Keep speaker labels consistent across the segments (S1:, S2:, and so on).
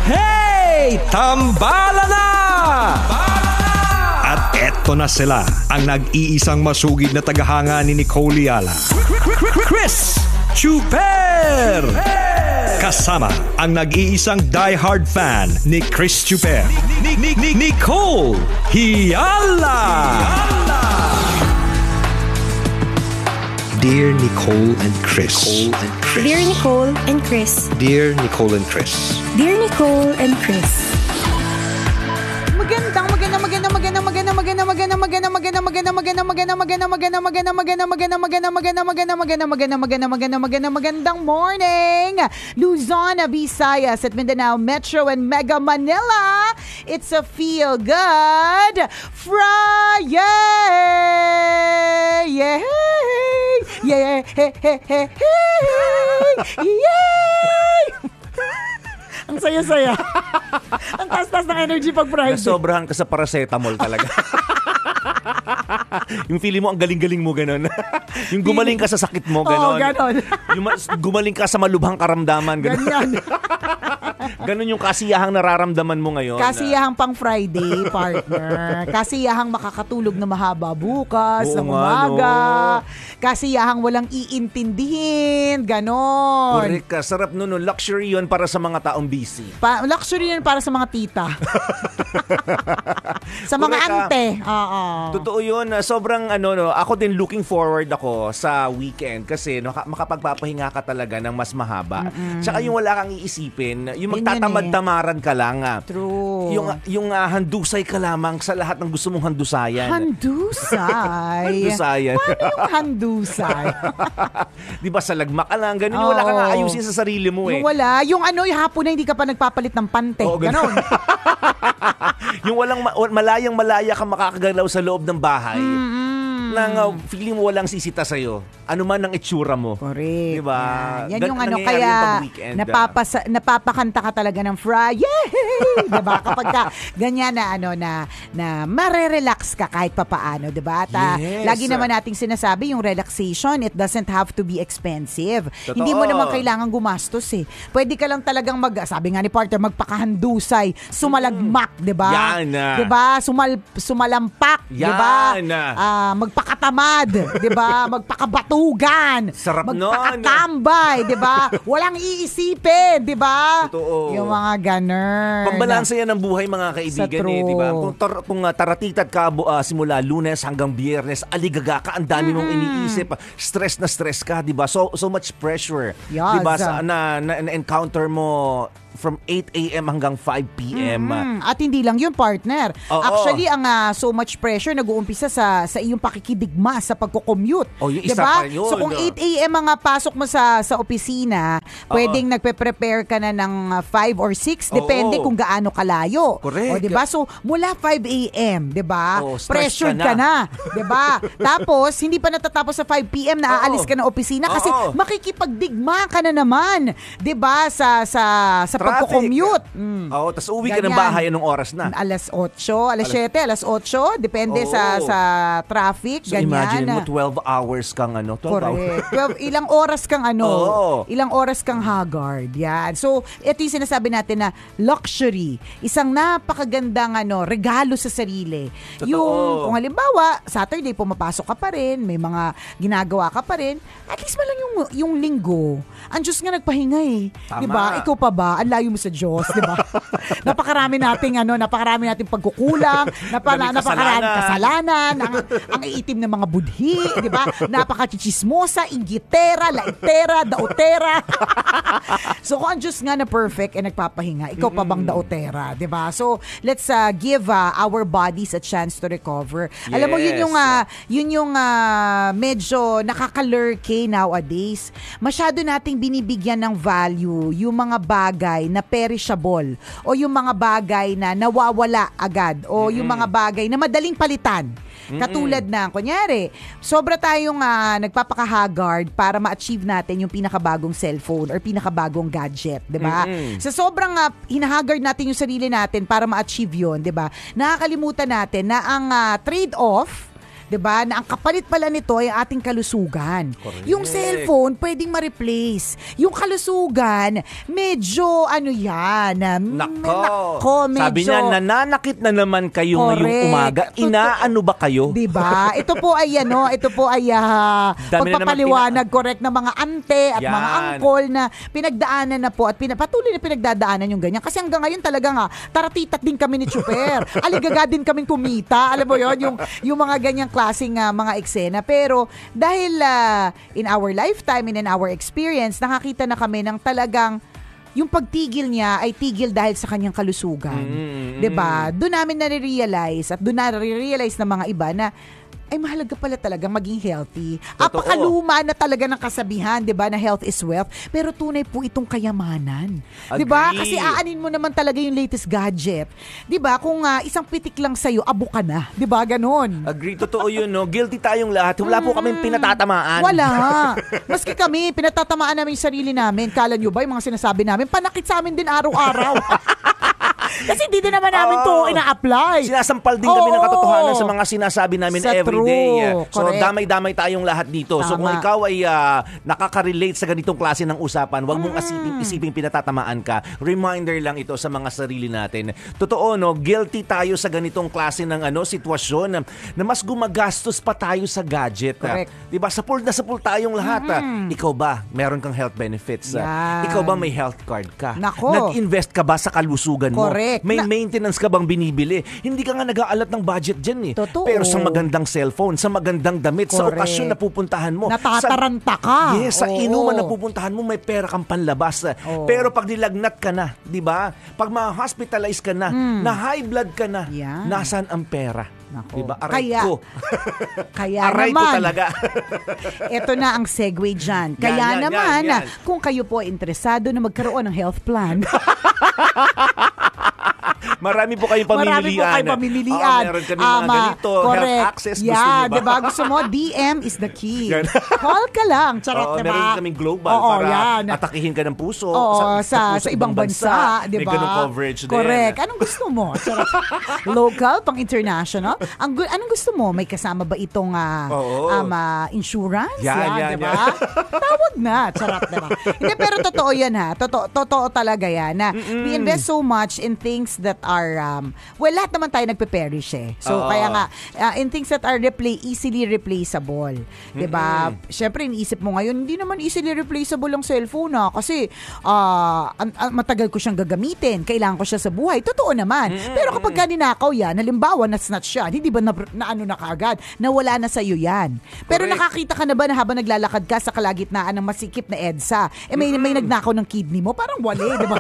S1: Hey! Tambala na! At eto na sila, ang nag-iisang masugid na tagahanga ni Nicole Yala. Chris Chuper! Kasama ang nag-iisang diehard fan ni Chris Chuper. Nicole Yala! Dear Nicole and Chris.
S2: Dear Nicole and Chris.
S1: Dear Nicole and Chris.
S2: Dear Nicole and Chris.
S3: Magandang morning, Luzon, Visayas at Mindanao Metro and Mega Manila. It's a feel good Friday. Yeah. Yeah. Yay! Ang saya-saya. Ang taas-taas ng energy pag Friday.
S4: Nasobrahan ka sa paracetamol talaga. Yung feeling mo, ang galing-galing mo, gano'n. Yung gumaling ka sa sakit mo, gano'n.
S3: Oo, gano'n.
S4: Yung gumaling ka sa malubhang karamdaman, gano'n.
S3: Ganyan.
S4: Gano'n yung kasiyahang nararamdaman mo ngayon.
S3: Kasiyahang pang Friday, partner. Kasiyahang makakatulog na mahaba bukas, ng umaga. No? Kasiyahang walang iintindihin, gano'n.
S4: Correct ka. Sarap nun. Luxury yun para sa mga taong busy.
S3: Luxury yun para sa mga tita. Sa mga ante.
S4: Totoo yun. Sobrang ako din looking forward ako sa weekend kasi makapagpapahinga ka talaga ng mas mahaba. Tsaka yung wala kang iisipin, yung magtatamad-tamaran ka lang.
S3: True.
S4: Yung handusay ka lamang sa lahat ng gusto mong handusayan.
S3: Handusay?
S4: Handusayan.
S3: Paano yung handusay?
S4: Di ba sa lagma ka lang? Ganun yung wala kang aayusin sa sarili mo eh.
S3: Yung wala. Yung yung hapon na hindi ka pa nagpapalit ng pante.
S4: Oo,
S3: ganon.
S4: Yung malayang-malaya ka makakagalaw sa loob ng bahay. Nang feeling mo walang sisita sa'yo. Ano man ang itsura mo.
S3: Correct.
S4: Diba?
S3: Yan yung kaya napapakanta ka talaga ng Friday. Diba? Kapag ka ganyan na marerelax ka kahit papaano. Diba? At lagi naman nating sinasabi yung relaxation, it doesn't have to be expensive.
S4: Totoo.
S3: Hindi mo naman kailangan gumastos eh. Pwede ka lang talagang sabi nga ni partner, magpakahandusay, sumalagmak. Diba?
S4: Yan.
S3: Diba? Sumalampak.
S4: Yan.
S3: Diba? Magpakatamad. Diba? Magpakabatugan.
S4: Sarap nun.
S3: Magpakatambay, di ba? Walang iisipin, di ba?
S4: Totoo.
S3: Yung mga ganun.
S4: Pambalansa yan ng buhay, mga kaibigan eh, di ba? Kung taratitad ka simula Lunes hanggang Biyernes, aligaga ka, ang dami mong iniisip, stress na stress ka, di ba? So much pressure.
S3: Yes.
S4: Di ba? Na encounter mo from 8 a.m. hanggang 5 p.m.
S3: At hindi lang yun, partner.
S4: Oo.
S3: Actually, ang so much pressure nag-uumpisa sa iyong pakikidigma sa pagko-commute.
S4: Yung
S3: diba?
S4: isa pa yun.
S3: So kung 8 a.m. ang pasok mo sa opisina, pwedeng nagpe-prepare ka na ng 5 or 6, depende kung gaano kalayo.
S4: Correct.
S3: O diba? So mula 5 a.m., diba?
S4: Pressured
S3: ka na. Diba? Tapos, hindi pa natatapos sa 5 p.m. na aalis ka ng opisina kasi makikipagdigma ka na naman. Diba? Sa pagko-commute.
S4: Tapos uwi ka ng bahay, anong oras na?
S3: Alas 8, alas 7, alas 8, depende sa traffic,
S4: so
S3: ganyan.
S4: Imagine mo 12 hours kang 12
S3: Correct. 12, ilang oras kang ilang oras kang haggard. Yan. So, ito yung sinasabi natin na luxury. Isang napakagandang regalo sa sarili.
S4: Totoo.
S3: Yung, kung halimbawa, Saturday pumapasok ka pa rin, may mga ginagawa ka pa rin, at least man lang yung linggo. Ang Diyos nga nagpahinga eh.
S4: Tama.
S3: Diba? Ikaw pa ba? Ang layo mo sa Diyos, di ba? napakarami nating pagkukulang, napakaraming kasalanan, ang iitim ng mga budhi, di ba? Napaka-chichismosa, inggitera, laitera, daotera. So kung ang Diyos nga na perfect nagpapahinga, ikaw pa bang daotera, di ba? So let's give our bodies a chance to recover.
S4: Yes.
S3: Alam mo, yun yung medyo nakakalurke nowadays. Masyado nating binibigyan ng value yung mga bagay na perishable o yung mga bagay na nawawala agad o yung mga bagay na madaling palitan. Katulad ng, kunyari, sobra tayong nagpapaka-haggard para ma-achieve natin yung pinakabagong cellphone or pinakabagong gadget, di ba? Sa sobrang hinahaggard natin yung sarili natin para ma-achieve yun, di ba? Nakakalimutan natin na ang trade-off 'Diba? Na ang kapalit pala nito ay ating kalusugan.
S4: Correct.
S3: Yung cellphone, pwedeng ma-replace. Yung kalusugan, medyo yan.
S4: Nako,
S3: medyo.
S4: sabi niya, nananakit na naman kayo ngayong
S3: Correct.
S4: umaga. Inaano ba kayo?
S3: Diba? Ito po ay pagpapaliwanag correct na mga ante at
S4: Yan.
S3: mga angkol na pinagdaanan na po at patuloy na pinagdadaanan yung ganyan. Kasi hanggang ngayon talaga taratitat din kami ni Chuper. Aligaga din kaming kumita. Alam mo yon yung mga ganyang klaseng mga eksena. Pero dahil in our lifetime and in our experience, nakakita na kami ng talagang yung pagtigil niya ay tigil dahil sa kanyang kalusugan. 'Di ba? Doon namin nare-realize at doon nare-realize ng mga iba na ay mahalaga pala talaga maging healthy.
S4: Totoo.
S3: Apakaluma na talaga ng kasabihan, 'di ba, na health is wealth, pero tunay po itong kayamanan. 'Di ba?
S4: Agree.
S3: Kasi aanin mo naman talaga yung latest gadget. 'Di ba? Kung isang pitik lang sa'yo, abo ka na. 'Di ba? Ganon.
S4: Agree, totoo yun, no? Guilty tayong lahat. Wala po kaming pinatatamaan.
S3: Wala. Maski kami, pinatatamaan namin yung sarili namin. Kala nyo ba yung mga sinasabi namin? Panakit sa amin din araw-araw. Kasi hindi din naman namin to ina-apply.
S4: Sinasampal din kami ng
S3: Oo.
S4: katotohanan sa mga sinasabi namin
S3: Sa
S4: everyday.
S3: true.
S4: So,
S3: Correct.
S4: damay-damay tayong lahat dito. So, kung
S3: Tama.
S4: ikaw ay nakaka-relate sa ganitong klase ng usapan, huwag mong isiping pinatatamaan ka. Reminder lang ito sa mga sarili natin. Totoo, no? Guilty tayo sa ganitong klase ng sitwasyon na mas gumagastos pa tayo sa gadget.
S3: Correct.
S4: Diba? Sapul na sapul tayong lahat. Ikaw ba, meron kang health benefits?
S3: Yan.
S4: Ikaw ba may health card ka?
S3: Nako.
S4: Nag-invest ka ba sa kalusugan mo?
S3: Correct.
S4: May maintenance ka bang binibili? Hindi ka nga nag-aalat ng budget dyan eh.
S3: Totoo.
S4: Pero sa magandang cellphone, sa magandang damit, sa
S3: Correct.
S4: okasyon na pupuntahan mo.
S3: Natataranta ka.
S4: Yes, sa
S3: Oo.
S4: inuman na pupuntahan mo, may pera kang panlabas.
S3: Oo.
S4: Pero pag nilagnat ka na, di ba? Pag ma-hospitalize ka na, na high blood ka na,
S3: Yan.
S4: nasaan ang pera?
S3: Nako.
S4: Di ba? Aray ko.
S3: Kaya
S4: Aray ko
S3: naman,
S4: talaga.
S3: ito na ang segue dyan. Kaya
S4: Yan,
S3: naman,
S4: yan.
S3: kung kayo po ay interesado na magkaroon ng health plan,
S4: Marami po kayong pamimilian.
S3: marami po kayo pamimilian.
S4: Meron kami mga ganito.
S3: Correct.
S4: Health access. Gusto
S3: Yeah,
S4: niyo ba?
S3: diba? Gusto mo, DM is the key.
S4: Yan.
S3: Call ka lang. Charot,
S4: Oo,
S3: diba?
S4: meron kaming global
S3: Oo,
S4: para
S3: yan.
S4: atakihin ka ng puso.
S3: Oo, sa
S4: puso
S3: ibang bansa, di
S4: May
S3: ba?
S4: ganung coverage din.
S3: Correct. Anong gusto mo? Charot. Local, pang international? Anong gusto mo? May kasama ba itong
S4: Oo.
S3: insurance?
S4: Yan,
S3: di ba? Tawag na. Charot, di ba? Hindi, pero totoo yan ha. Totoo talaga yan na we invest so much in things that are, lahat naman tayo nagpe-perish eh. So,
S4: Oo.
S3: kaya nga, in things that are easily replaceable. Di ba? Siyempre, iniisip mo ngayon, hindi naman easily replaceable ang cellphone kasi matagal ko siyang gagamitin. Kailangan ko siya sa buhay. Totoo naman. Pero kapag ninakaw yan, halimbawa, na-snatch siya, hindi ba na kaagad? Nawala na sa'yo yan. Pero
S4: Correct.
S3: nakakita ka na ba na habang naglalakad ka sa kalagitnaan ng masikip na EDSA, may nagnakaw ng kidney mo? Parang wali, di ba?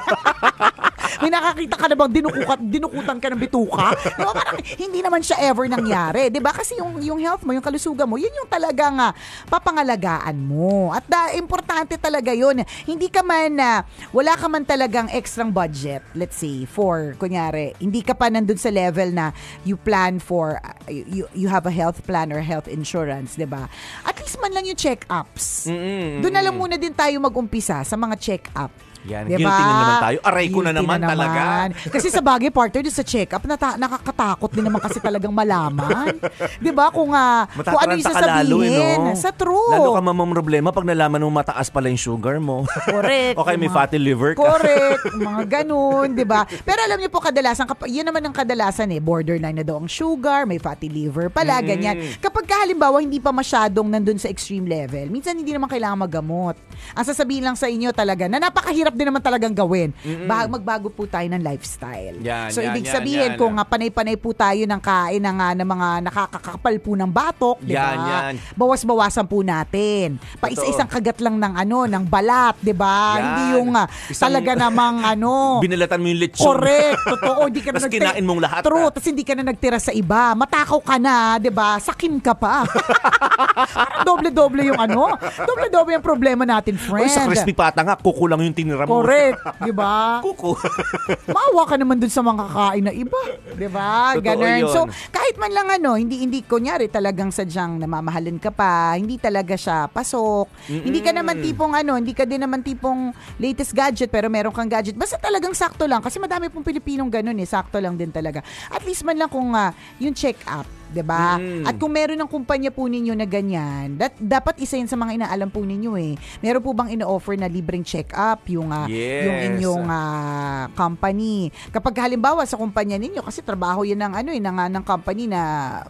S3: May nakakita ka na bang dinukutan ka ng bituka? Diba? Parang hindi naman siya ever nangyari. Diba? Kasi yung health mo, yung kalusugan mo, yun yung talagang papangalagaan mo. At importante talaga yun. Hindi ka man, wala ka man talagang extrang budget, let's say, for, kunyari, hindi ka pa nandun sa level na you plan for, you have a health plan or health insurance, diba? At least man lang yung check-ups. Doon na lang muna din tayo mag-umpisa sa mga check-up.
S4: Yan,
S3: Diba?
S4: guilty na naman tayo. Aray ko na
S3: Guilty
S4: naman talaga.
S3: Kasi sa bagay, partner, doon sa check-up, nakakatakot din naman kasi talagang malaman. Di ba? Kung ano yung
S4: Matataranta ka lalo,
S3: sasabihin.
S4: no?
S3: Sa true.
S4: Lalo ka mamamroblema pag nalaman mo mataas pala yung sugar mo.
S3: Correct.
S4: Okay, may fatty liver ka.
S3: Correct. Mga ganun, di ba? Pero alam niyo po, kadalasan, yun naman ang kadalasan borderline na daw ang sugar, may fatty liver pala, ganyan. Kapag halimbawa, hindi pa masyadong nandun sa extreme level, minsan hindi naman kailangan magamot. Ang sasabihin lang sa inyo talaga, na napakahirap din naman talagang gawin. Magbago po tayo ng lifestyle.
S4: Yan,
S3: so,
S4: yan,
S3: ibig
S4: yan,
S3: sabihin,
S4: yan.
S3: kung panay-panay po tayo ng kain ng mga nakakakapal po ng batok, di ba?
S4: Yan.
S3: Bawas-bawasan po natin. Pa
S4: Totoo.
S3: isa-isang kagat lang ng balat, di ba?
S4: Yan.
S3: Hindi yung
S4: Isang-
S3: talaga namang
S4: Binalatan mo yung lechon.
S3: Correct. Totoo. Hindi ka na
S4: Tas kinain mong lahat.
S3: True. Tapos hindi ka na nagtira sa iba. Matakaw ka na, di ba? Sakim ka pa. Parang doble-doble yung doble-doble yung problema natin, friend.
S4: Uy, sa crispy pata nga, kukulang yung tinira mo.
S3: Correct. Di ba?
S4: Kuko.
S3: Maawa ka naman dun sa mga kakain na iba. Di ba?
S4: Totoo
S3: Ganun.
S4: yun.
S3: So, kahit man lang hindi kunyari talagang sadyang namamahalin ka pa, hindi talaga siya pasok. Hindi ka naman hindi ka din naman tipong latest gadget pero meron kang gadget. Basta talagang sakto lang. Kasi madami pong Pilipinong ganun sakto lang din talaga. At least man lang kung yung check-up, 'Diba? At kung meron ng kumpanya po ninyo na ganyan, dapat isa yun sa mga inaalam po ninyo eh. Meron po bang ino-offer na libreng check-up yung inyong company? Kapag halimbawa sa kumpanya ninyo, kasi trabaho yun ng company na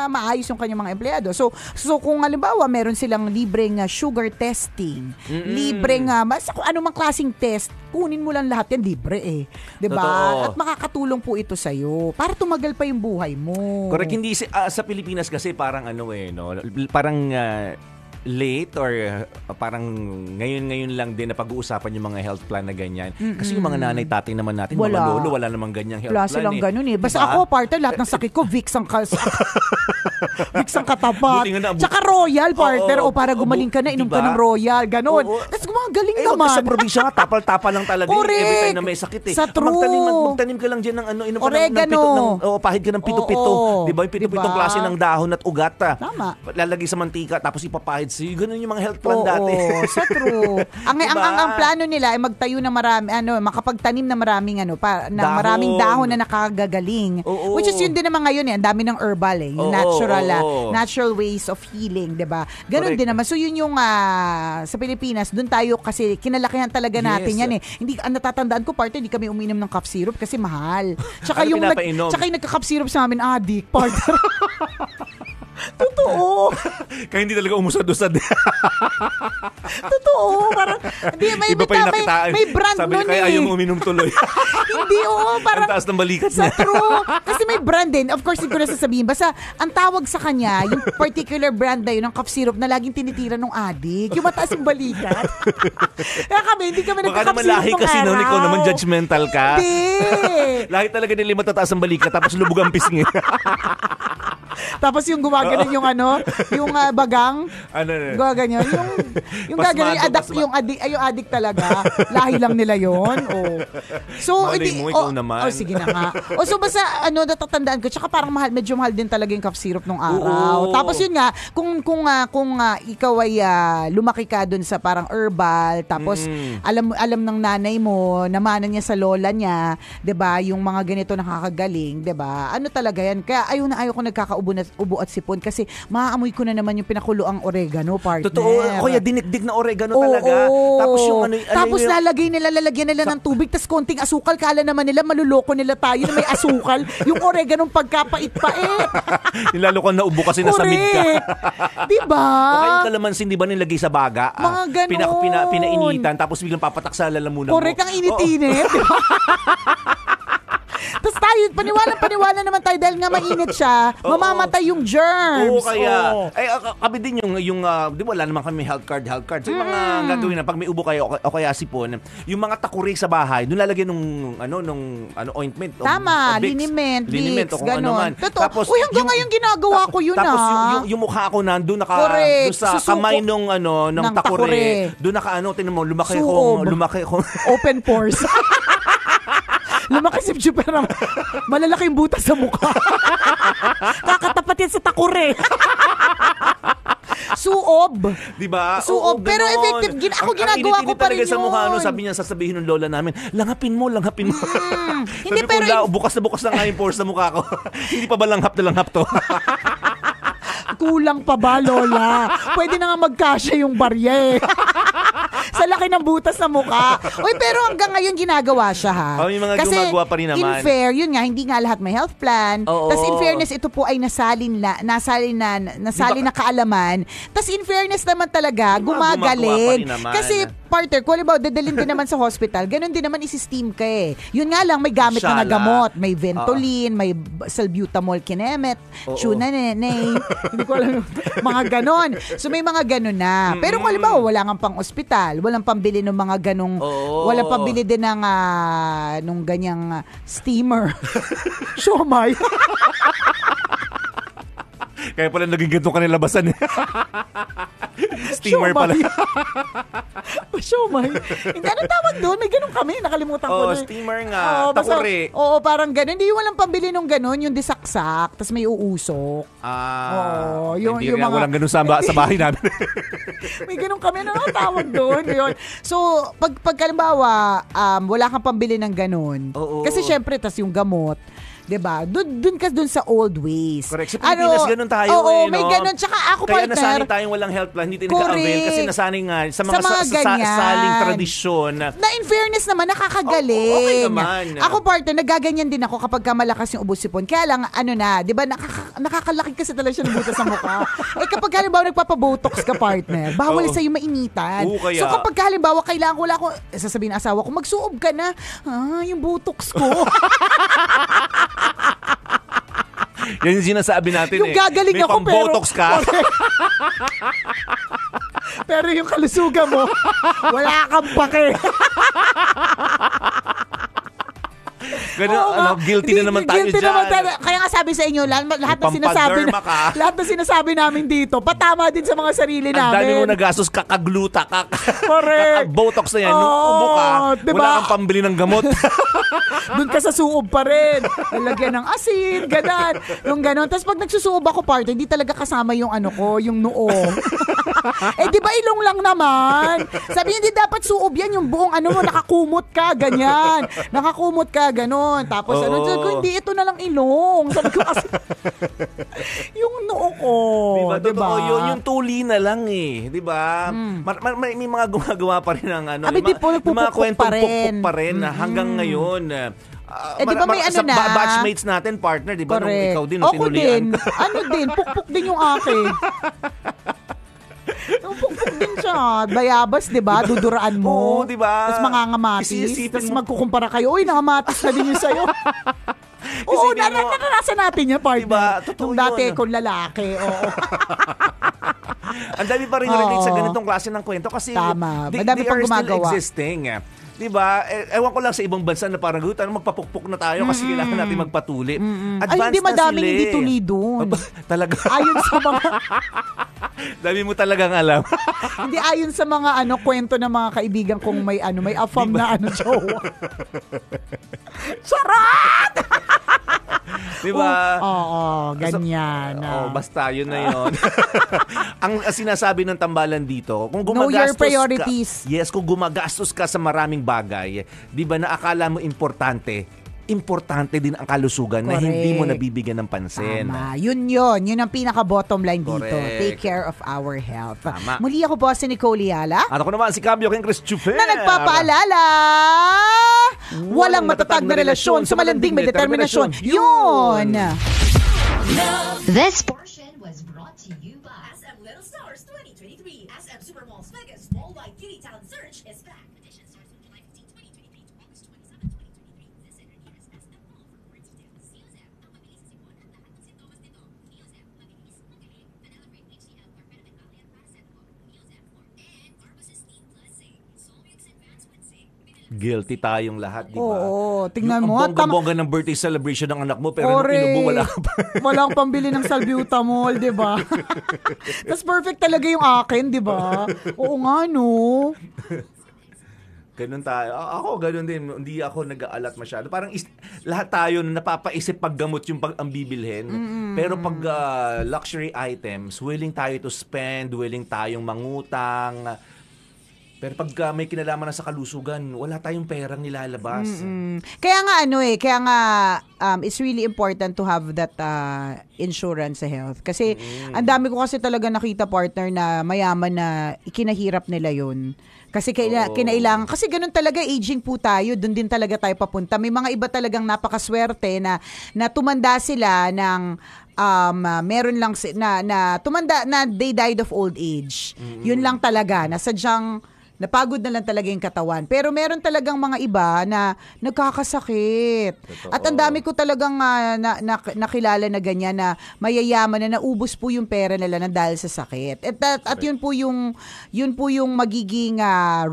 S3: maayos yung kanyang mga empleyado. So kung halimbawa meron silang libreng sugar testing, libreng kung anumang klaseng test, kunin mo lang lahat yan, libre eh. 'Di ba? At makakatulong po ito sa iyo para tumagal pa yung buhay mo.
S4: Correct. Hindi sa Pilipinas kasi parang parang late or parang ngayon lang din na pag-uusapan yung mga health plan na ganyan. Kasi yung mga nanay, tatay naman natin, mga lolo, wala namang ganyang health plan.
S3: Wala silang ganun eh. Basta ako, partner, lahat ng sakit ko, Vicks ang katapat. Tsaka Royal, partner. O para gumaling ka na, inom ka ng Royal. Ganon. Tapos gumagaling naman.
S4: Sa probinsya nga, tapal-tapal lang talaga. Every time na may sakit eh.
S3: Sa true.
S4: Magtanim ka lang dyan ng inom ka ng pahid ka ng pito-pito. Diba? Yung pito-pitong klase ng dahon at ugat.
S3: Tama.
S4: Lalagay sa mantika, tapos ipapahid sa'yo. Ganun yung mga health plan dati.
S3: Sa true. Ang plano nila ay magtayo ng marami, makapagtanim na maraming maraming dahon na nakagagaling. Which is yun din naman ngayon eh. Ang dami ng herbal eh. Yung natural ways of healing, 'di ba? Ganon din naman. So yun yung sa Pilipinas, doon tayo kasi kinalakihan talaga natin yan eh. Hindi natatandaan ko partner, hindi kami uminom ng cough syrup kasi mahal. Tsaka yung nagka-cough syrup sa amin, addict, partner. Totoo.
S4: Kaya hindi talaga umusad-usad.
S3: Totoo. Parang, may brand
S4: sabi
S3: nun
S4: kaya ayaw mo uminom tuloy.
S3: Hindi, parang.
S4: Ang taas ng balikat
S3: niya.
S4: Sa
S3: true. Kasi may brand din. Of course, hindi ko na sasabihin. Basta, ang tawag sa kanya, yung particular brand na yun, ng cough syrup na laging tinitira ng adik. Yung mataas yung balikat. Kaya kami, hindi kami nagka-cough syrup
S4: baka naman lahi kasi noon, ikaw naman judgmental ka.
S3: Hindi.
S4: Lahi talaga nila matataas ang balikat, tapos lubog ang pisngi.
S3: Tapos yung gumaganon yung yung bagang. Gaganyan. Yung gaganon, yung adik talaga. Lahi lang nila yon. So,
S4: ikaw naman.
S3: Sige na nga. So basta, natatandaan ko. Tsaka parang medyo mahal din talaga yung cough syrup nung araw. Tapos yun nga, kung ikaw ay lumaki ka dun sa parang herbal, tapos alam ng nanay mo, namana niya sa lola niya, 'di ba, yung mga ganito nakakagaling, 'di ba? Talaga yan. Kaya ayaw ko nagkakaubo at sipon kasi maaamoy ko na naman yung pinakuloang oregano, partner.
S4: Totoo. Kaya dinikdik na oregano talaga. Tapos yung
S3: tapos lalagyan nila ng tubig, tas konting asukal. Kala naman nila, maluloko nila tayo na may asukal. Yung oreganong pagkapait-pait.
S4: Nilalo ka na ubo kasi nasamid ka.
S3: Diba?
S4: O kaya yung kalamansin, di ba nilagay sa baga?
S3: Mga ganon.
S4: Pinainitan, tapos biglang papatak sa lalamunan mo.
S3: Correct, ang init-init. Tapos tayo, paniwala naman tayo dahil nga mainit siya, mamamatay yung germs.
S4: Oo, kaya. Kami din yung di ba, wala naman kami health card. So, yung mga gagawin na, pag may ubo kayo o kaya sipon, yung mga takuri sa bahay, doon lalagyan nung ointment.
S3: Tama, liniment, Vicks, gano'n.
S4: Tapos,
S3: hanggang ngayon ginagawa ko yun.
S4: Tapos yung mukha ko nandun sa kamay nung takuri. Doon tingnan mo, lumaki akong
S3: open pores. Lumaki si Super, malalaking butas sa mukha. Kakatapat yan sa takure. Suob.
S4: Diba?
S3: Suob. Pero effective. Ginagawa ko pa rin yun.
S4: Sa mukha, sabi niya, sasabihin ng lola namin, langapin mo.
S3: Hindi, pero
S4: bukas na nga yung pores sa mukha ko. Hindi pa ba langhap na langhap to?
S3: Kulang pa ba, lola? Pwede na nga magkasya yung barya eh. Sa laki ng butas sa mukha. Pero hanggang ngayon ginagawa siya ha.
S4: May mga gumagawa pa rin naman.
S3: In fair, yun nga, hindi nga lahat may health plan. Tapos in fairness, ito po ay nasalin na kaalaman. Tapos in fairness naman talaga, gumagaling. Kasi partner, kung halimbawa, dadalhin din naman sa hospital, ganun din naman isi-steam ka eh. Yun nga lang, may gamit na gamot. May Ventolin, may salbutamol kinemet, Tsunanene, hindi ko alam, mga ganon. So may mga ganon na. Pero kung halimbawa, wala nga pang ospital, walang pambili ng mga ganong, walang pambili din ng nung ganyang steamer. Siomay.
S4: Kaya pala naging ganito kanilabasan. Steamer pala.
S3: Siomay. Hindi, anong tawag doon? May ganun kami. Nakalimutan ko.
S4: Steamer nga. Takuri.
S3: Parang ganun. Hindi walang pambili nung ganun. Yung disaksak. Tapos may uusok.
S4: Yung mga... Walang ganun sa bahay namin.
S3: May ganun kami. Ano tawag doon? Yun. So, pag kalimbawa, wala kang pambili ng ganun. Kasi syempre, tas yung gamot. 'Diba? Doon ka sa old ways.
S4: Correct. Sa Pilipinas, ganun tayo
S3: Oo,
S4: no?
S3: may ganun. Tsaka ako,
S4: kaya
S3: partner.
S4: Kaya nasanay tayong walang health plan, hindi tayo nag-avail kasi nasanay nga sa mga saling tradisyon.
S3: Na in fairness naman, nakakagaling.
S4: Okay naman.
S3: Ako, partner, nagaganyan din ako kapag malakas yung ubo-sipon. Kaya lang, 'di ba, nakakalaki kasi talaga siya ng butas sa mukha. Kapag halimbawa nagpapabotox ka, partner, bawal sa'yo mainitan.
S4: Kaya.
S3: So kapag halimbawa kailangan wala ko, sasabihin ng asawa ko, magsuob ka na. Yung botox ko.
S4: Yan yung sinasabi natin
S3: yung gagaling
S4: may
S3: ako pero
S4: botox ka.
S3: Pero yung kalusugan mo, wala kang pake.
S4: Ganun, guilty na naman tayo dyan.
S3: Kaya nga sabi sa inyo, lahat na sinasabi namin dito, patama din sa mga sarili namin.
S4: Ang dami mo nagastos, kakagluta, kakabotox na yan.
S3: Oo,
S4: Nung ubo ka,
S3: diba?
S4: Wala kang pambili ng gamot.
S3: Doon ka sa suob pa rin. Nalagyan ng asin, ganan. Yung ganon. Tapos pag nagsusuob ako, partner, hindi talaga kasama yung yung noo. Di ba ilong lang naman? Sabi niya, hindi dapat suob yan. Yung buong mo, nakakumot ka, ganyan. Nakakumot ka, ganon. Tapos sabi ko, hindi, ito na lang ilong. Sabi ko kasi, yung noo ko.
S4: Diba? Totoo, yung tuli na lang Diba? May mga gumagawa pa rin ng mga kwentong pukpuk pa rin hanggang ngayon.
S3: Di ba may
S4: sa batchmates natin, partner, di ba? Nung ikaw din, nung tinulian ka.
S3: Pukpuk din yung akin. Pukpuk din siya. Bayabas, di ba? Duduraan mo.
S4: Oo, di ba?
S3: Tapos mangangamatis. Tapos magkukumpara kayo. Uy, nangamatis na din yun sa'yo. Oo, naranasan natin yan, partner.
S4: Diba? Totoo
S3: nung dati kung lalaki. Oo.
S4: Ang dami pa rin relate sa ganitong klase ng kwento kasi
S3: Tama.
S4: they are still existing. Diba? Ewan ko lang sa ibang bansa na parang magpapukpuk na tayo kasi kailangan natin magpatuli.
S3: Ay, hindi madaming hindi tuli doon.
S4: Talaga?
S3: Ayon sa mga...
S4: Dami mo talagang alam.
S3: Hindi, ayon sa mga kwento ng mga kaibigan kong may afam na jowa. Charot!
S4: Diba?
S3: Oo, ganyan.
S4: Basta yun na yun. Ang sinasabi ng tambalan dito, kung
S3: know your priorities.
S4: Kung gumagastos ka sa maraming bagay, di ba na akala mo importante din ang kalusugan. Correct. Na hindi mo nabibigyan ng pansin.
S3: Tama. Yun ang pinaka-bottom line dito.
S4: Correct.
S3: Take care of our health.
S4: Tama.
S3: Muli ako po si Nicole Yala.
S4: At ako naman si Cambio King Chris Chuper.
S3: Na nagpapaalala, walang matatag na relasyon sa malanding may determinasyon. Yun!
S5: This portion was brought to you by
S6: SM Little Stars 2023. SM Supermalls Vegas Worldwide Beauty Talent Search is back. Edition starts on July 15, 2023 to August 27, 2023. Visit your nearest SM Mall for more details. COSM, ang mabilis sa sipon at lahat ng sintomas nito. COSM, mabilis, magaling, Phenylephrine HCl or Phenylephrine Valley at Paracetamol. COSM for and Carbocisteine plus zinc. Solmux Advanced with zinc.
S4: Guilty tayong lahat, di ba?
S3: Oo, tingnan mo.
S4: Ang bongga ng birthday celebration ng anak mo, pero nung inubo, wala ka pa.
S3: Walang pambili ng salbutamol, di ba? Tapos perfect talaga yung akin, di ba? Oo nga, no?
S4: Ganun tayo. Ako, ganun din. Hindi ako nag-aalat masyado. Parang lahat tayo napapaisip paggamot yung ang bibilhin. Pero pag luxury items, willing tayo to spend, willing tayong mangutang. Pero pag may kinalaman na sa kalusugan, wala tayong perang nilalabas.
S3: Kaya nga it's really important to have that insurance sa health. Kasi ang dami ko kasi talaga nakita, partner, na mayaman na ikinahirap nila yun. Kasi kinailangan, kasi ganun talaga, aging po tayo, dun din talaga tayo papunta. May mga iba talagang napakaswerte na tumanda sila ng meron lang na tumanda na they died of old age. Yun lang talaga, na sadyang napagod na lang talaga yung katawan. Pero meron talagang mga iba na nagkakasakit.
S4: Totoo.
S3: At ang dami ko talagang nakilala na ganyan, na mayayaman na naubos po yung pera nila na dahil sa sakit. At yun po yung magiging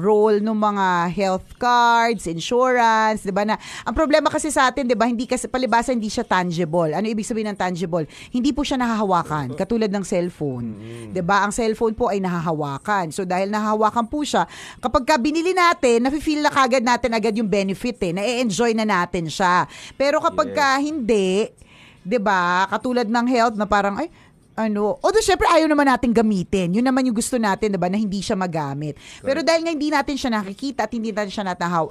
S3: role ng mga health cards, insurance, 'di ba? Na ang problema kasi sa atin, 'di ba, hindi kasi palibasa hindi siya tangible. Ano ibig sabihin ng tangible? Hindi po siya nahahawakan, katulad ng cellphone. 'Di ba? Ang cellphone po ay nahahawakan. So dahil nahahawakan po siya, kapag binili natin, nafe-feel na kagad natin agad yung benefit na-enjoy na natin siya. Pero kapag hindi, 'di ba? Katulad ng health na parang although syempre ayaw naman natin gamitin. Yun naman yung gusto natin, diba, na hindi siya magamit. Pero dahil nga hindi natin siya nakikita at hindi natin siya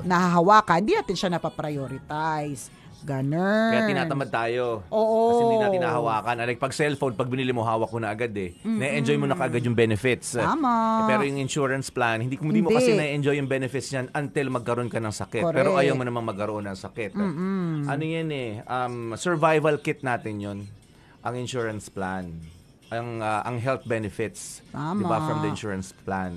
S3: nahahawakan, hindi natin siya napaprioritize. Ganun.
S4: Kaya tinatamad tayo.
S3: Oo.
S4: Kasi hindi natin nahawakan. Like pag cellphone, pag binili mo, hawak mo na agad eh. Na-enjoy mo na kaagad yung benefits.
S3: Tama.
S4: Pero yung insurance plan, hindi mo kasi na-enjoy yung benefits niyan until magkaroon ka ng sakit.
S3: Correct.
S4: Pero ayaw mo namang magkaroon ng sakit. Ano yan eh, survival kit natin yun. Ang insurance plan. Ang health benefits.
S3: Tama.
S4: Diba, from the insurance plan.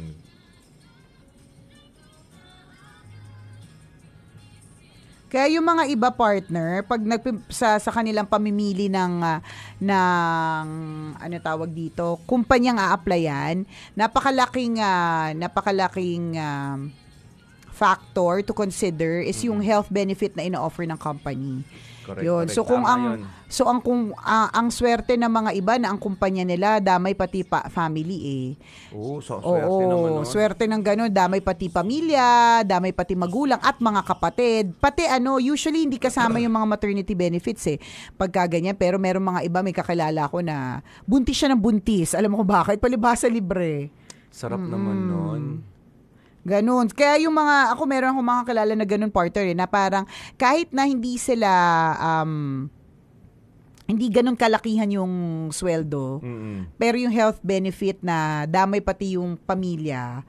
S3: Kaya yung mga iba partner, pag sa kanilang pamimili ng ano tawag dito, kumpanyang a-applyan, napakalaking factor to consider is yung health benefit na ino-offer ng company.
S4: Correct,
S3: Yun.
S4: correct.
S3: So kung
S4: Tama
S3: ang swerte ng mga iba na ang kumpanya nila damay pati family eh.
S4: Oo, swerte naman nun.
S3: Swerte ng gano'n, damay pati pamilya, damay pati magulang at mga kapatid. Pati usually hindi kasama yung mga maternity benefits eh. Pagka ganyan, pero merong mga iba, may kakilala ko na buntis siya ng buntis. Alam mo kung bakit? Palibhasa libre.
S4: Sarap naman nun.
S3: Ganun. Kaya meron akong mga kilala na ganun partner na parang kahit na hindi sila, hindi ganun kalakihan yung sweldo, pero yung health benefit na damay pati yung pamilya,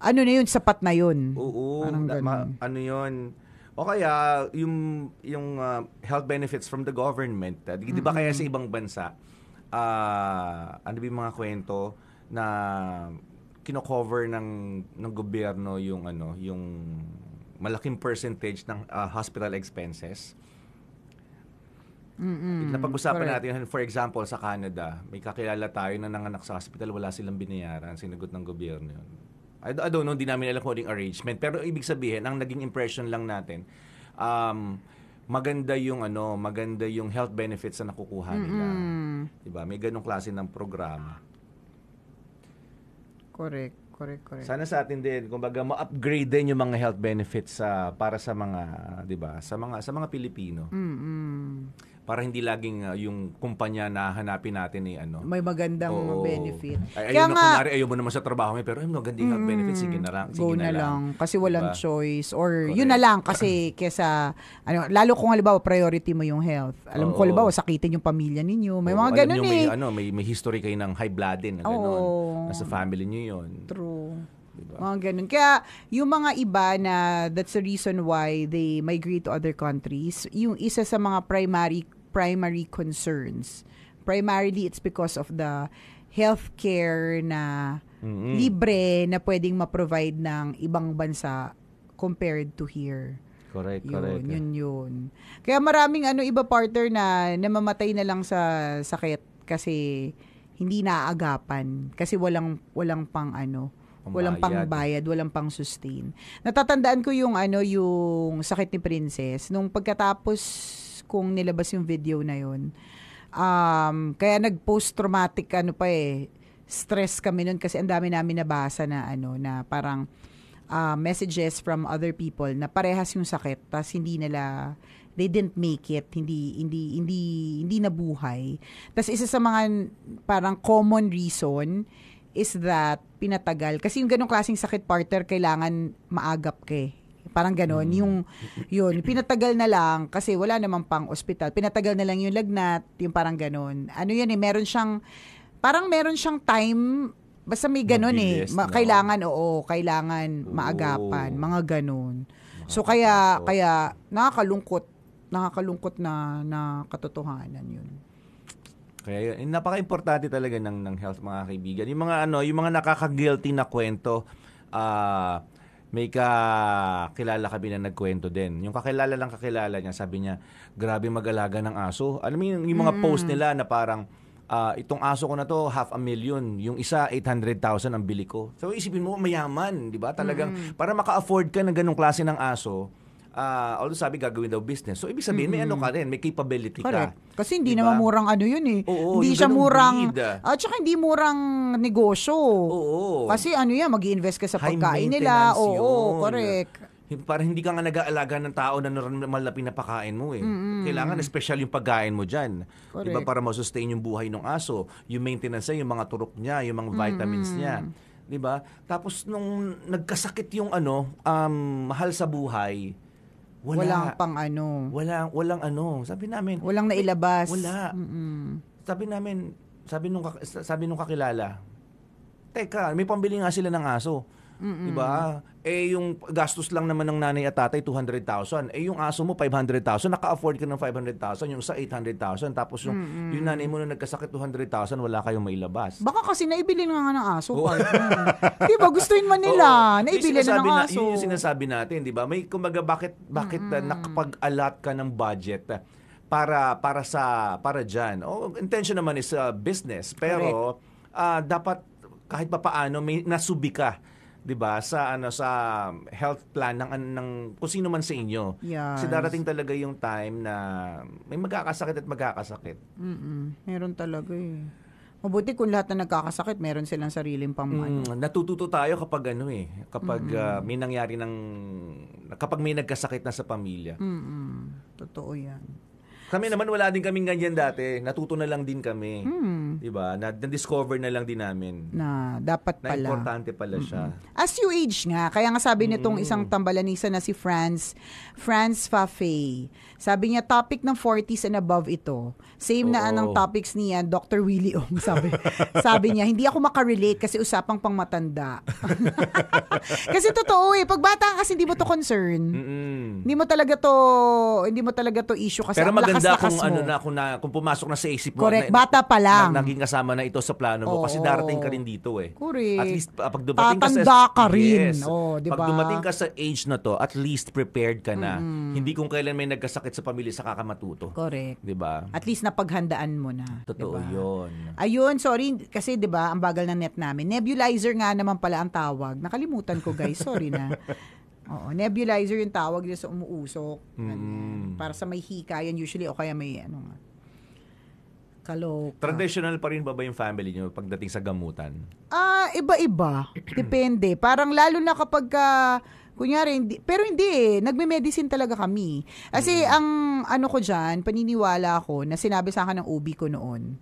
S3: na yun, sapat na yun.
S4: Oo. Ano yun? O kaya, yung health benefits from the government. Di ba kaya sa ibang bansa, ano ba yung mga kwento na kino-cover ng gobyerno yung malaking percentage ng hospital expenses. Napag-usapan natin, for example, sa Canada, may kakilala tayo na nanganak sa hospital, wala silang binayaran, sinagot ng gobyerno yun. I don't know, hindi namin alam kung anong arrangement, pero ibig sabihin, ang naging impression lang natin, maganda yung health benefits na nakukuha nila. Diba? May ganong klase ng programa.
S3: Correct.
S4: Sana sa atin din, kumbaga ma-upgrade din yung mga health benefits para sa mga, 'di ba? Sa mga Pilipino. Para hindi laging yung kumpanya na hanapin natin
S3: may magandang benefit.
S4: Ayaw mo naman sa trabaho mo, pero magandang health benefits, sige na lang.
S3: Go na lang. Kasi walang choice. Or yun na lang kasi kesa, lalo kung halimbawa priority mo yung health. Alam ko halimbawa sakitin yung pamilya ninyo. May mga ganun eh.
S4: May history kayo ng high blood din. Nasa family nyo yun.
S3: True. Diba? Mga ganun. Kaya, yung mga iba na that's the reason why they migrate to other countries, yung isa sa mga primary concerns. Primarily, it's because of the healthcare na libre na pwedeng ma-provide ng ibang bansa compared to here.
S4: Correct.
S3: Yun. Kaya maraming iba partner na namamatay na lang sa sakit kasi hindi naaagapan. Kasi walang pang walang pangbayad, walang pang sustain. Natatandaan ko yung sakit ni Princess nung pagkatapos kung nilabas yung video na yun. Kaya nag-post-traumatic stress kami nun kasi ang dami namin nabasa na na parang messages from other people na parehas yung sakit tas they didn't make it, hindi nabuhay. Tas isa sa mga parang common reason is that pinatagal kasi yung ganong klaseng sakit partner kailangan maagap parang ganon, yun, pinatagal na lang kasi wala namang pang ospital. Pinatagal na lang yung lagnat, yung parang ganon. Meron siyang time, basta may ganon
S4: Mabilis,
S3: kailangan maagapan, mga ganon. So kaya nakakalungkot na katotohanan yun.
S4: Kaya napaka-importante talaga ng health, mga kaibigan. Yung mga nakaka-guilty na kwento, may kakilala kami na nagkwento din. Yung kakilala niya, sabi niya, grabe mag-alaga ng aso. Alam mo yung mga post nila na parang, itong aso ko na to, 500,000. Yung isa, 800,000 ang bili ko. So isipin mo, mayaman, di ba? Talagang, para maka-afford ka ng ganong klase ng aso, although sabi gagawin daw business. So ibig sabihin, may ka rin, may capability
S3: Correct.
S4: ka.
S3: Kasi hindi
S4: diba?
S3: naman murang yun eh.
S4: Oo,
S3: hindi siya murang,
S4: breed.
S3: Tsaka hindi murang negosyo.
S4: Oo.
S3: Kasi mag-i-invest ka sa
S4: High
S3: pagkain nila.
S4: maintenance
S3: Oo,
S4: yun.
S3: correct.
S4: Parang hindi ka nga nag-aalaga ng tao na normal na pinapakain mo eh. Kailangan special yung pagkain mo dyan.
S3: Correct.
S4: Diba? Para masustain yung buhay ng aso, yung maintenance niya, yung mga turok niya, yung mga vitamins niya. Diba? Tapos nung nagkasakit yung mahal sa buhay,
S3: Walang pang ano.
S4: Walang ano. Sabi namin,
S3: Walang nailabas.
S4: wala. Sabi namin, sabi nung kakilala, teka, may pambili nga sila ng aso. Diba? Yung gastos lang naman ng nanay at tatay, 200,000. Yung aso mo, 500,000. Naka-afford ka ng 500,000. Yung sa 800,000. Tapos yung nanay mo na nagkasakit, 200,000, wala kayong mailabas.
S3: Baka kasi naibili nga ng aso. Partner. Diba? Gustuin man nila. Naibili na ng aso.
S4: Yun yung sinasabi natin, di ba? May kumbaga, bakit nakapag-allot ka ng budget para dyan? Intention naman is business. Pero, dapat kahit papaano may nasubi ka, 'di ba, sa health plan ng kung sino man sa inyo.
S3: Yes.
S4: Kasi darating talaga yung time na may magkakasakit at magkakasakit.
S3: Meron talaga eh. Mabuti kung lahat na nagkakasakit, meron silang sariling
S4: Natututo tayo kapag kapag may nangyari kapag may nagkasakit na sa pamilya.
S3: Totoo 'yan.
S4: Kami naman wala din kaming ganyan dati. Natuto na lang din kami. 'Di ba? Na-discover na lang din namin.
S3: Na dapat
S4: Na
S3: pala.
S4: importante pala siya.
S3: As you age nga, kaya nga sabi nitong isang tambalanisa na si France Fafay. Sabi niya, topic ng 40s and above ito. Same na ang topics niya, Dr. Willie Ong. Sabi niya, hindi ako makarelate kasi usapang pang matanda. Kasi totoo eh, pag bata ka kasi hindi mo to concern. Hindi mo talaga to issue kasi
S4: pero
S3: ang
S4: maganda
S3: lakas-lakas
S4: kung
S3: mo.
S4: kung pumasok na sa isip mo.
S3: Correct, bata pa lang.
S4: Naging kasama na ito sa plano mo kasi darating ka rin dito eh.
S3: Correct.
S4: At least pag dumating
S3: Tatanda ka rin.
S4: Yes.
S3: Diba?
S4: Pag dumating ka sa age na to, at least prepared ka na. Hindi kung kailan may nagkasakit sa pamilya sa kakamatuto.
S3: Correct.
S4: 'Di ba?
S3: At least napaghandaan mo na.
S4: Totoo
S3: diba?
S4: 'yun.
S3: Ayun, sorry kasi 'di ba, ang bagal ng net namin. Nebulizer nga naman pala ang tawag. Nakalimutan ko, guys. Sorry na. Oo, nebulizer yung tawag nila sa umuusok. Para sa may hika yan usually o kaya may kaloka.
S4: Traditional pa rin ba yung family niyo pagdating sa gamutan?
S3: Iba-iba. Depende. Parang lalo na kapag kunyari, hindi eh. Nagme-medicine talaga kami. Kasi ang ko dyan, paniniwala ko na sinabi sa akin ng OB ko noon,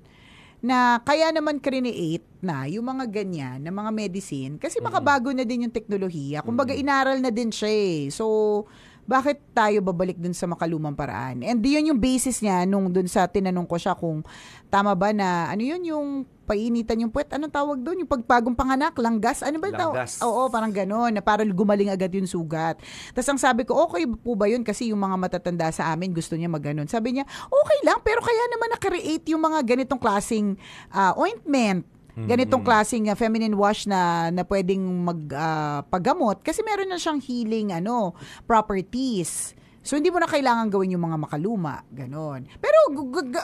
S3: na kaya naman create na yung mga ganyan, na mga medicine, kasi makabago na din yung teknolohiya. Kumbaga, inaral na din siya eh. So, bakit tayo babalik dun sa makalumang paraan? And yun yung basis niya nung dun sa tinanong ko siya kung tama ba na, yung painitan yung puwet, anong tawag doon? Yung pagpagong panganak, langgas, ano ba yung tawag?
S4: Langgas.
S3: Oo, parang gano'n, na para gumaling agad yung sugat. Tapos ang sabi ko, okay po ba yun? Kasi yung mga matatanda sa amin, gusto niya mag-ganon. Sabi niya, okay lang, pero kaya naman na-create yung mga ganitong klaseng ointment, ganitong klaseng feminine wash na pwedeng magpagamot kasi meron na siyang healing properties. So hindi mo na kailangan gawin yung mga makaluma, ganon. Pero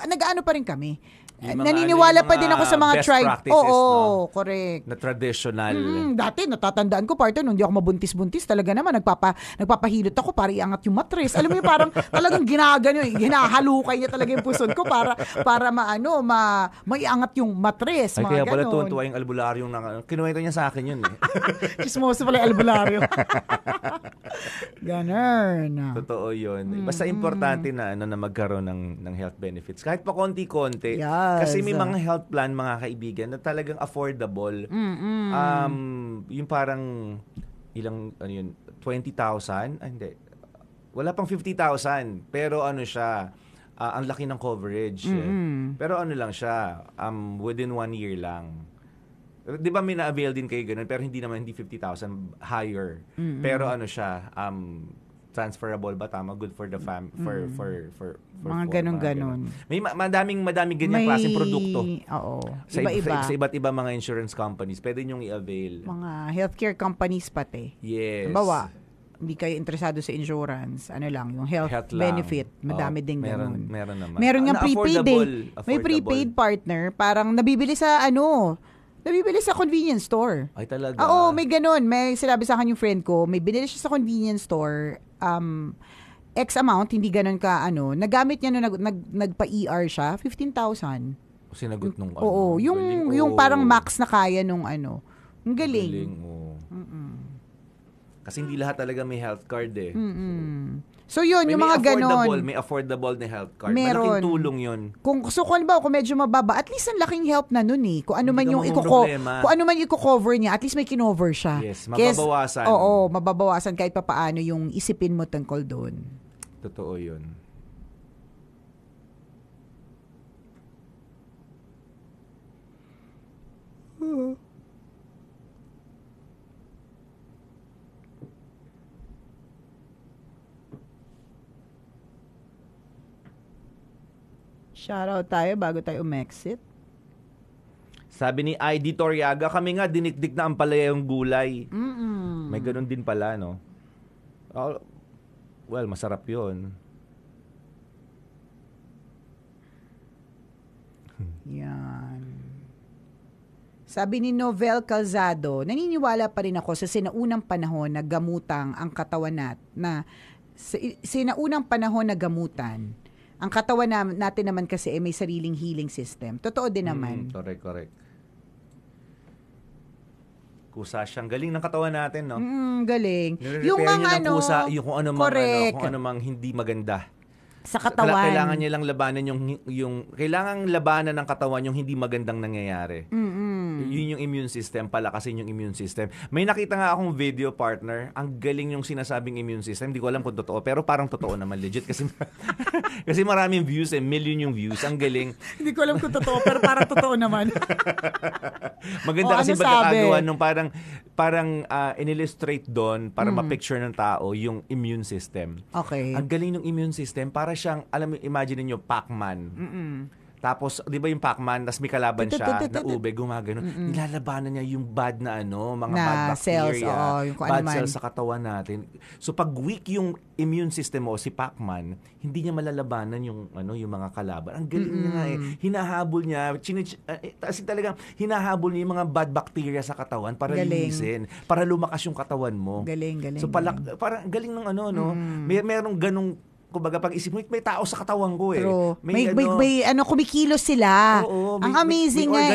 S3: nag-aano pa rin kami. Naniniwala pa din ako sa mga tribe. Oo, correct.
S4: Na traditional.
S3: Dati natatandaan ko partner nung hindi ako mabuntis-buntis, talaga naman nagpapahilot ako para iangat yung matres. Alam mo yung parang talagang hinahalukay niya talaga yung puson ko para maiangat yung matres.
S4: Ay,
S3: mga
S4: kaya pala
S3: ganon.
S4: tuwan-tuwa yung albularyong kinuwento niya sa akin yun eh.
S3: Chismoso pala yung albularyo. Ganon.
S4: Totoo yun. Basta importante na na magkaroon ng health benefits. Kahit pa konti-konti.
S3: Yes.
S4: Kasi may mga health plan, mga kaibigan, na talagang affordable. Yung parang, 20,000? Hindi. Wala pang 50,000. Pero siya, ang laki ng coverage. Pero lang siya, within 1 year lang. Di ba may na-avail din kayo ganun, pero hindi 50,000 higher. Pero siya, transferable ba tama, good for the for
S3: mga ganun.
S4: May madaming ganyan klaseng produkto.
S3: Oo.
S4: Iba-iba. Sa iba't iba mga insurance companies, pwede niyong i-avail.
S3: Mga healthcare companies pati.
S4: Yes.
S3: Bawa, hindi kayo interesado sa insurance, yung health benefit, madami din ganun.
S4: Meron naman.
S3: Meron nga prepaid
S4: affordable.
S3: May prepaid partner, parang nabibili sa convenience store.
S4: Ay talaga?
S3: Oo, may ganun. May sinabi sa akin yung friend ko, may binili siya sa convenience store, X amount, hindi ganun ka, nagamit niya nung nagpa-ER siya, 15,000.
S4: Sinagot nung
S3: Oo, yung parang max na kaya nung Ang galing.
S4: Kasi hindi lahat talaga may health card eh.
S3: So yun, yung mga ganon.
S4: May affordable na health card.
S3: Meron.
S4: Malaking tulong yun.
S3: Kung medyo mababa, at least ang laking help na nun eh. Kung ano man
S4: Hindi
S3: yung
S4: ka mamumroblema.
S3: kung ano man yung i-cover niya, at least may kinover siya.
S4: Yes, mababawasan.
S3: Oo, mababawasan kahit papaano yung isipin mo tungkol doon.
S4: Totoo yun.
S3: Shoutout tayo bago tayo umexit.
S4: Sabi ni ID Toriaga, kami nga dinikdik na ang palaya yung gulay. May ganun din pala, no? Well, masarap yun.
S3: Yan. Sabi ni Novel Calzado, naniniwala pa rin ako sa sinaunang panahon na gamutang ang katawan sinaunang panahon na gamutan. Ang katawan natin naman kasi may sariling healing system. Totoo din naman.
S4: Correct. Kusa siyang galing ng katawan natin, no?
S3: Galing.
S4: Yung mga kusa, yung kung ano mang hindi maganda.
S3: Sa katawan.
S4: Kailangan niya lang labanan yung kailangan labanan ng katawan yung hindi magandang nangyayari. Yun yung immune system, palakasin yung immune system. May nakita nga akong video, partner, ang galing yung sinasabing immune system. Hindi ko alam kung totoo, pero parang totoo naman, legit. Kasi maraming views, million yung views. Ang galing.
S3: Hindi ko alam kung totoo, pero parang totoo naman.
S4: Maganda kasi pagkakagawa nung parang in-illustrate doon para ma-picture ng tao yung immune system.
S3: Okay.
S4: Ang galing ng immune system, para siyang, alam mo, imagine niyo Pac-Man. Tapos, di ba yung Pac-Man, tas may kalaban siya na ube, gumagano. Nilalabanan niya yung bad na mga bad
S3: cells,
S4: bacteria,
S3: yung
S4: bad cells sa katawan natin. So, pag weak yung immune system mo, si Pac-Man, hindi niya malalabanan yung mga kalaban. Ang galing niya nga eh. Hinahabol niya, kasi talagang hinahabol niya yung mga bad bacteria sa katawan para linisin, para lumakas yung katawan mo.
S3: Galing.
S4: So, parang galing ng merong ganong, kumbaga pag isip mo, may tao sa katawan ko eh.
S3: True. May kumikilos sila.
S4: Oo,
S3: ang amazing nga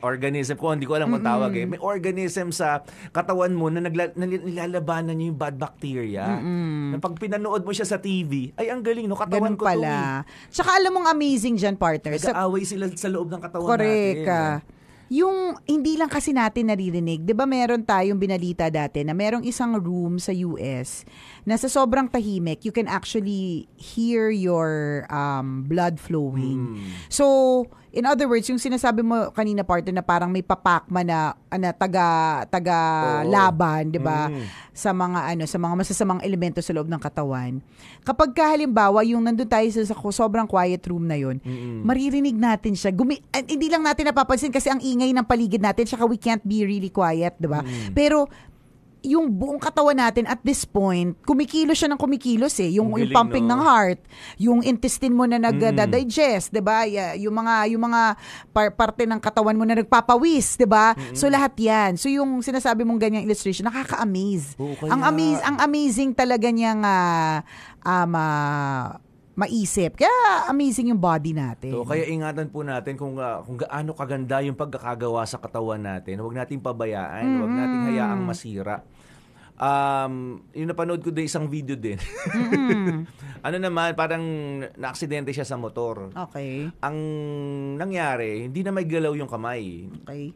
S4: organism ko, hindi ko alam kung tawag eh. May organism sa katawan mo na nilalabanan niya yung bad bacteria. Na pag pinanood mo siya sa TV, ay ang galing, no? Katawan
S3: ganun
S4: ko
S3: pala. Tsaka alam mong amazing dyan, partner.
S4: Nag-aaway sila sa loob ng katawan
S3: natin.
S4: Correct.
S3: Yung hindi lang kasi natin naririnig, 'di ba meron tayong binalita dati na merong isang room sa US na sa sobrang tahimik, you can actually hear your blood flowing. So, in other words, yung sinasabi mo kanina, partner, na parang may papakma na taga laban, 'di ba? Sa mga masasamang elemento sa loob ng katawan. Kapag halimbawa yung nandun tayo sa sobrang quiet room na yun, maririnig natin siya. Hindi lang natin napapansin kasi ang ingay ng paligid natin, saka we can't be really quiet, 'di ba? Pero yung buong katawan natin at this point, kumikilos siya ng kumikilos eh. Yung pumping ng heart, yung intestine mo na nag-digest, 'di ba? Yung mga parte ng katawan mo na nagpapawis, 'di ba? So lahat 'yan. So yung sinasabi mong ganyang illustration, nakaka-amaze. Ang amazing talaga niyang maisip. Kaya amazing yung body natin.
S4: So, kaya ingatan po natin kung gaano kaganda yung pagkakagawa sa katawan natin. Huwag nating pabayaan, huwag nating hayaang masira. Yung napanood ko din isang video din. Parang na-aksidente siya sa motor.
S3: Okay.
S4: Ang nangyari, hindi na may galaw yung kamay.
S3: Okay.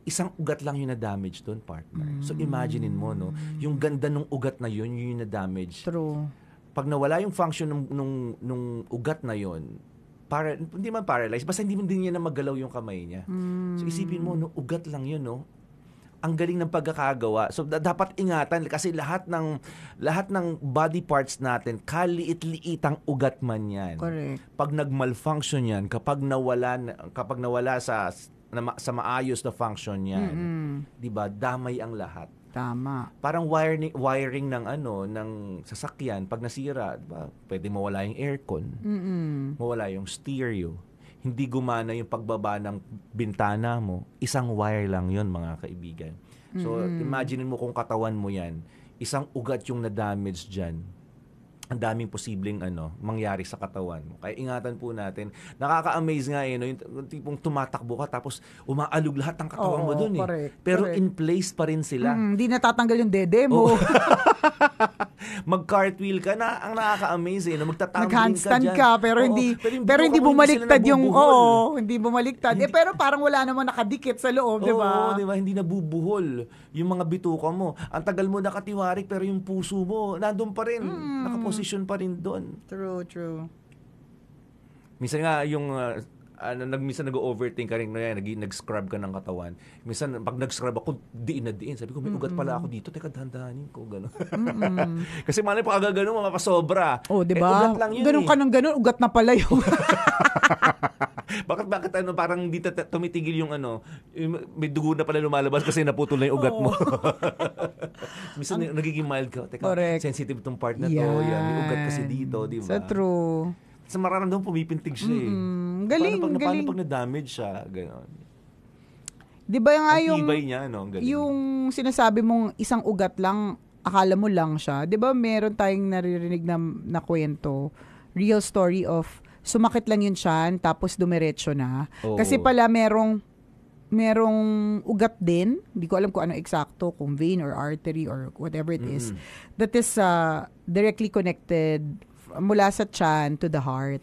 S4: Isang ugat lang yung na-damage doon, partner. So, imaginein mo, no? Yung ganda ng ugat na yun, yung na-damage.
S3: True.
S4: Pag nawala yung function nung ugat na yon, hindi man paralyzed, basta hindi niya na maggalaw yung kamay niya. So isipin mo, no, ugat lang yun, no? Ang galing ng pagkakagawa. So dapat ingatan kasi lahat ng body parts natin, kaliit-liitang ugat man yan.
S3: Correct.
S4: Pag nag-malfunction yan, kapag nawala sa maayos na function yan, 'di ba? Damay ang lahat.
S3: Tama.
S4: Parang wiring ng sasakyan pag nasira, diba? Pwede mawala yung aircon. Mawala yung stereo. Hindi gumana yung pagbaba ng bintana mo. Isang wire lang 'yon, mga kaibigan. So, imagine mo kung katawan mo 'yan. Isang ugat yung na-damage diyan. ang daming posibleng mangyari sa katawan mo. Kaya ingatan po natin. Nakaka-amaze nga no, yung tipong tumatakbo ka tapos umaalog lahat ng katawan mo dun
S3: correct,
S4: Pero
S3: correct.
S4: in place pa rin sila.
S3: Hindi natatanggal yung dede mo.
S4: Mag-cartwheel ka na, ang nakaka-amaze no, magtatumbling
S3: Nag-handstand
S4: dyan.
S3: ka, pero
S4: Oo,
S3: hindi
S4: yung
S3: pero hindi
S4: bituka mo,
S3: bumaliktad
S4: sila
S3: yung
S4: nabubuhol.
S3: hindi bumaliktad. Pero parang wala namang nakadikit sa loob, di ba?
S4: Oo, di ba? Hindi nabubuhol yung mga bituka mo. Ang tagal mo nakatiwarik pero yung puso mo nandun pa rin. Nakaposisyon pa rin doon.
S3: True.
S4: Minsan nga yung minsan nag-overthink ka rin, nag-scrub ka ng katawan. Minsan pag nag-scrub ako, diin na diin. Sabi ko, may ugat pala ako dito. Teka, dahan-dahanin ko. Gano'n. Kasi malay pa kagagano, mapasobra.
S3: Oh, di ba?
S4: Ugat lang yun
S3: Ganun ka ng ganun, ugat na pala yun.
S4: Bakit parang di tumitigil yung may dugo na pala lumalabas kasi naputol na yung ugat mo. Minsan nagiging mild ka. Teka,
S3: Correct.
S4: sensitive itong part na to. Yan, may ugat kasi dito, di ba?
S3: So true.
S4: Sa mararamdaman pumipintig siya
S3: Galing,
S4: paano
S3: galing.
S4: pag na-damage siya, gano'n.
S3: Di ba nga
S4: Ang
S3: yung,
S4: tibay niya, no? Ang galing.
S3: yung sinasabi mong isang ugat lang, akala mo lang siya. Di ba meron tayong naririnig na kwento, real story of sumakit lang yung tiyan, tapos dumiretso na.
S4: Oo.
S3: Kasi pala merong ugat din, hindi ko alam kung ano eksakto, kung vein or artery or whatever it is, that is directly connected mula sa tiyan to the heart.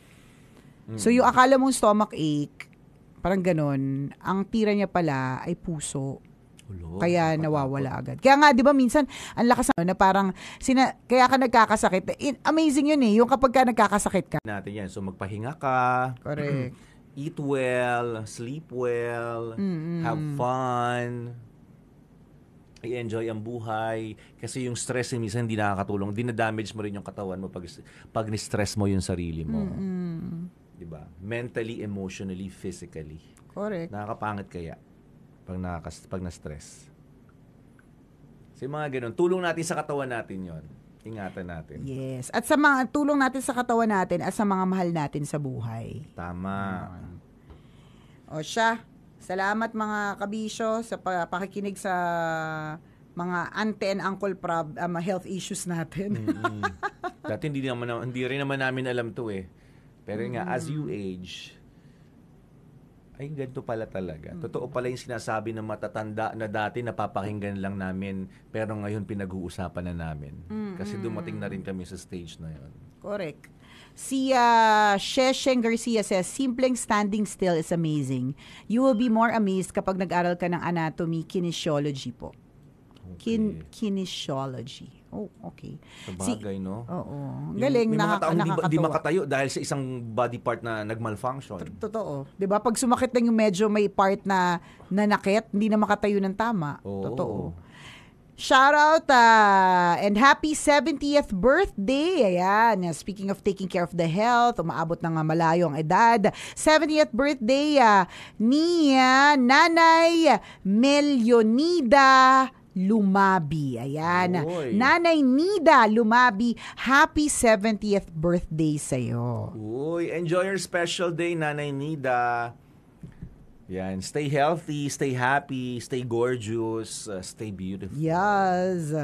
S3: So yung akala mong stomach ache, parang ganun, ang tira niya pala ay puso.
S4: Ulo,
S3: Kaya
S4: nakatakot.
S3: nawawala agad. Kaya nga, di ba, minsan, ang lakas na parang, kaya ka nagkakasakit. Amazing yun yung kapag ka nagkakasakit ka.
S4: Natin yan. So magpahinga ka.
S3: Correct.
S4: Eat well, sleep well, have fun, i-enjoy ang buhay. Kasi yung stress minsan hindi nakakatulong. Dinadamage mo rin yung katawan mo pag ni-stress mo yung sarili mo. Diba? Mentally, emotionally, physically.
S3: Correct.
S4: Nakakapangit kaya pag na-stress. So yung mga ganun, tulong natin sa katawan natin yon. Ingatan natin.
S3: Yes. At sa mga tulong natin sa katawan natin at sa mga mahal natin sa buhay.
S4: Tama.
S3: O siya, salamat mga kabisyo sa pakikinig sa mga auntie and uncle health issues natin.
S4: Dati hindi rin naman namin alam to Pero nga, as you age, ay ganito pala talaga. Totoo pala yung sinasabi ng matatanda na dati napapakinggan lang namin, pero ngayon pinag-uusapan na namin. Kasi dumating na rin kami sa stage na yon.
S3: Correct. Si Shesheng Garcia says, simpleng standing still is amazing. You will be more amazed kapag nag-aral ka ng anatomy, kinesiology po.
S4: Okay.
S3: Kinesiology. Oh, okay.
S4: Sabagay, no?
S3: Oo. Galing,
S4: May mga taong
S3: nakakatawa.
S4: di makatayo dahil sa isang body part na nag-malfunction.
S3: Totoo. 'Di ba? Pag sumakit lang yung medyo may part na nanakit, hindi na makatayo ng tama.
S4: Oo.
S3: Totoo. Shout out and happy 70th birthday. Ayan. Speaking of taking care of the health, umaabot na nga malayo ang edad. 70th birthday ni Nanay Melionida Lumabi. Ayan.
S4: Oy.
S3: Nanay Nida Lumabi, happy 70th birthday sa'yo.
S4: Uy, enjoy your special day, Nanay Nida. Yan, stay healthy, stay happy, stay gorgeous, stay beautiful.
S3: Yes.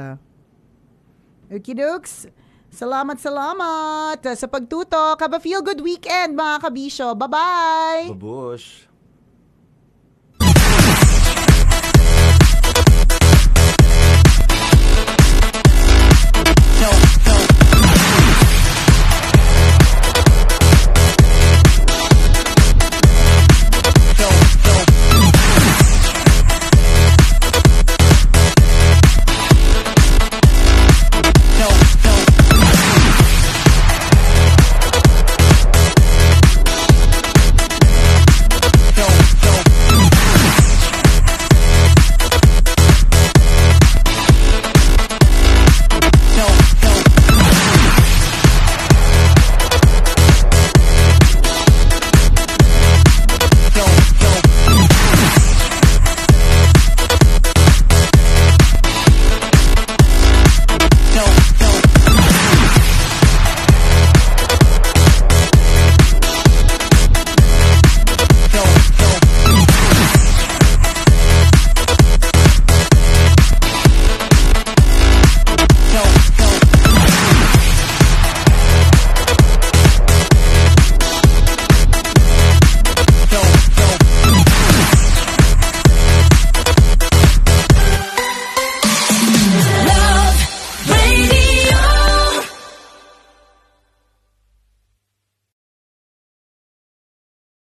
S3: Okey-dokes. Salamat sa pagtutok. Have a feel-good weekend, mga kabisyo. Bye-bye!
S4: Babush.